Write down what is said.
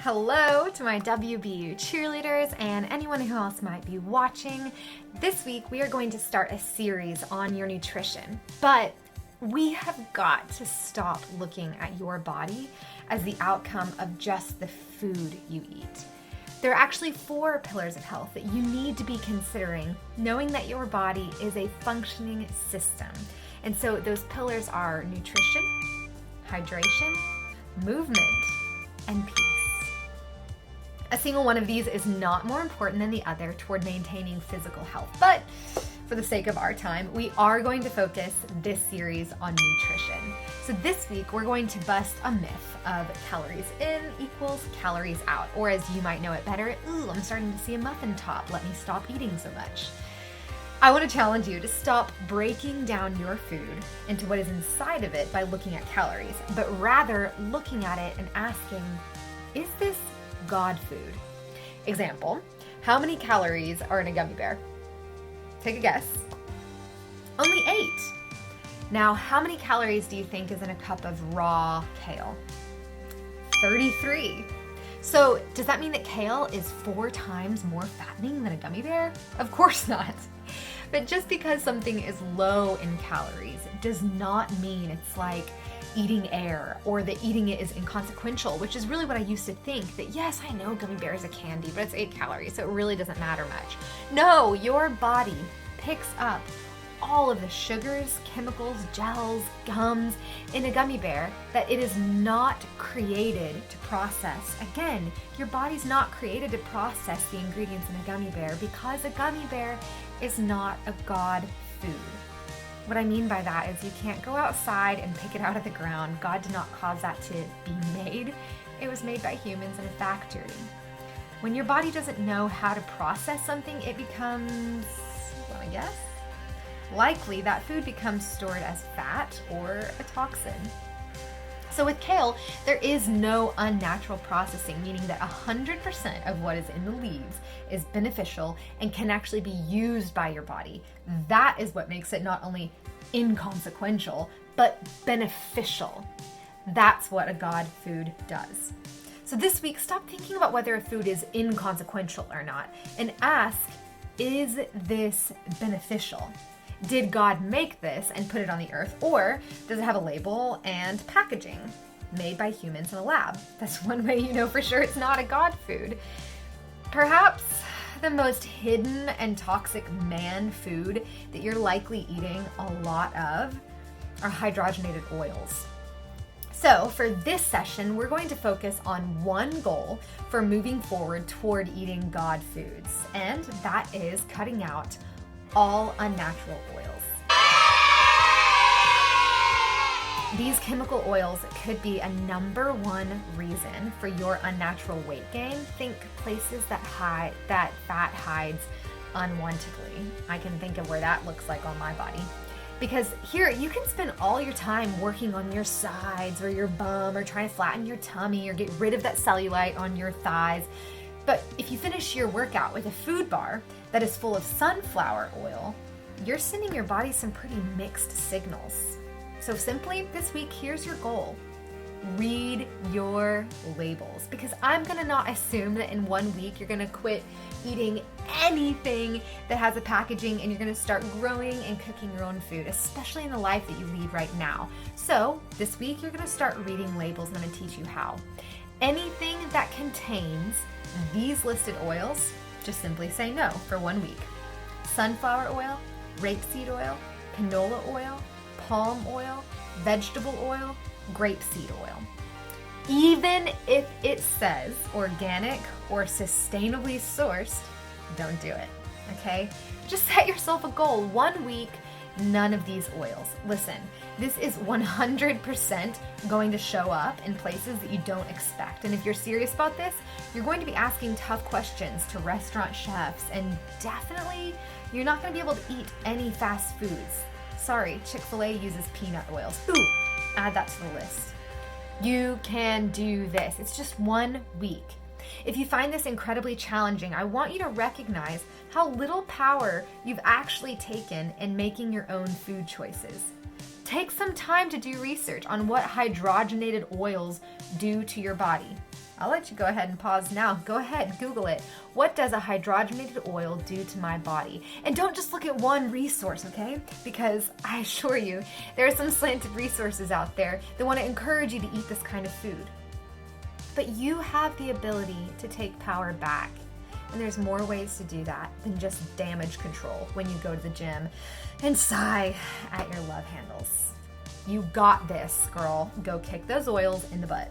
Hello to my WBU cheerleaders and anyone who else might be watching. This week we are going to start a series on your nutrition, but we have got to stop looking at your body as the outcome of just the food you eat. There are actually 4 pillars of health that you need to be considering, knowing that your body is a functioning system. And so those pillars are nutrition, hydration, movement, and peace. A single one of these is not more important than the other toward maintaining physical health, but for the sake of our time, we are going to focus this series on nutrition. So this week, we're going to bust a myth of calories in equals calories out, or as you might know it better, ooh, I'm starting to see a muffin top, let me stop eating so much. I want to challenge you to stop breaking down your food into what is inside of it by looking at calories, but rather looking at it and asking, is this God food? Example, how many calories are in a gummy bear? Take a guess. Only 8. Now, how many calories do you think is in a cup of raw kale? 33. So does that mean that kale is 4 times more fattening than a gummy bear? Of course not. But just because something is low in calories does not mean it's like eating air or that eating it is inconsequential, which is really what I used to think, that yes, I know gummy bear is a candy, but it's 8 calories, so it really doesn't matter much. No, your body picks up all of the sugars, chemicals, gels, gums in a gummy bear that it is not created to process. Again, your body's not created to process the ingredients in a gummy bear because a gummy bear is not a God food. What I mean by that is you can't go outside and pick it out of the ground. God did not cause that to be made. It was made by humans in a factory. When your body doesn't know how to process something, it becomes, well, I guess, likely that food becomes stored as fat or a toxin. So with kale, there is no unnatural processing, meaning that 100% of what is in the leaves is beneficial and can actually be used by your body. That is what makes it not only inconsequential, but beneficial. That's what a God food does. So this week, stop thinking about whether a food is inconsequential or not, and ask, is this beneficial? Did God make this and put it on the earth, or does it have a label and packaging made by humans in a lab? That's one way you know for sure it's not a God food. Perhaps the most hidden and toxic man food that you're likely eating a lot of are hydrogenated oils. So for this session, we're going to focus on one goal for moving forward toward eating God foods, and that is cutting out all unnatural oils. These chemical oils could be a number one reason for your unnatural weight gain. Think places that fat hides unwantedly. I can think of where that looks like on my body. Because here, you can spend all your time working on your sides or your bum or trying to flatten your tummy or get rid of that cellulite on your thighs. But if you finish your workout with a food bar that is full of sunflower oil, you're sending your body some pretty mixed signals. So simply this week, here's your goal. Read your labels, because I'm gonna not assume that in 1 week you're gonna quit eating anything that has a packaging and you're gonna start growing and cooking your own food, especially in the life that you lead right now. So this week you're gonna start reading labels, and I'm gonna teach you how. Anything that contains these listed oils, just simply say no for 1 week. Sunflower oil, rapeseed oil, canola oil, palm oil, vegetable oil, grapeseed oil. Even if it says organic or sustainably sourced, don't do it, okay? Just set yourself a goal. 1 week, none of these oils. Listen, this is 100% going to show up in places that you don't expect. And if you're serious about this, you're going to be asking tough questions to restaurant chefs, and definitely you're not going to be able to eat any fast foods. Sorry, Chick-fil-A uses peanut oils. Ooh, add that to the list. You can do this. It's just 1 week. If you find this incredibly challenging, I want you to recognize how little power you've actually taken in making your own food choices. Take some time to do research on what hydrogenated oils do to your body. I'll let you go ahead and pause now. Go ahead, Google it. What does a hydrogenated oil do to my body? And don't just look at one resource, okay? Because I assure you, there are some slanted resources out there that want to encourage you to eat this kind of food. But you have the ability to take power back. And there's more ways to do that than just damage control when you go to the gym and sigh at your love handles. You got this, girl. Go kick those oils in the butt.